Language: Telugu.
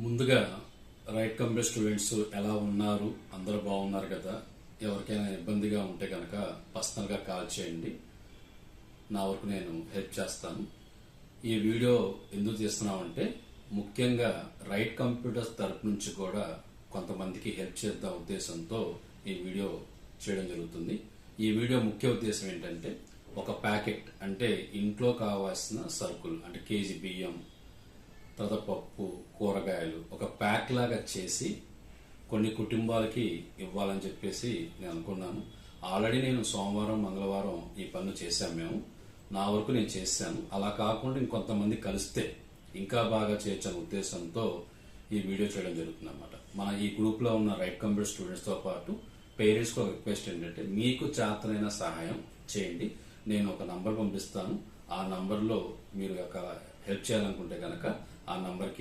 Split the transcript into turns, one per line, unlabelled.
ముందుగా రైట్ కంప్యూటర్ స్టూడెంట్స్ ఎలా ఉన్నారు? అందరూ బాగున్నారు కదా? ఎవరికైనా ఇబ్బందిగా ఉంటే కనుక పర్సనల్గా కాల్ చేయండి. నా వరకు నేను హెల్ప్ చేస్తాను. ఈ వీడియో ఎందుకు తీస్తున్నామంటే ముఖ్యంగా రైట్ కంప్యూటర్స్ తరపు నుంచి కూడా కొంతమందికి హెల్ప్ చేద్దాం ఉద్దేశంతో ఈ వీడియో చేయడం జరుగుతుంది. ఈ వీడియో ముఖ్య ఉద్దేశం ఏంటంటే ఒక ప్యాకెట్ అంటే ఇంట్లో కావాల్సిన సరుకులు అంటే కేజీ బియ్యం, తర్వాత పప్పు, కూరగాయలు ఒక ప్యాక్ లాగా చేసి కొన్ని కుటుంబాలకి ఇవ్వాలని చెప్పేసి నేను అనుకున్నాను. ఆల్రెడీ నేను సోమవారం, మంగళవారం ఈ పనులు చేశాం. మేము నా వరకు నేను చేశాను. అలా కాకుండా ఇంకొంతమంది కలిస్తే ఇంకా బాగా చేయొచ్చనే ఉద్దేశంతో ఈ వీడియో చేయడం జరుగుతుంది అన్నమాట. మన ఈ గ్రూప్ లో ఉన్న రైట్ కంప్యూటర్ స్టూడెంట్స్ తో పాటు పేరెంట్స్ కు ఒక రిక్వెస్ట్ ఏంటంటే మీకు చేతనైన సహాయం చేయండి. నేను ఒక నంబర్ పంపిస్తాను. ఆ నంబర్ లో మీరు హెల్ప్ చేయాలనుకుంటే కనుక ఆ నంబర్ కి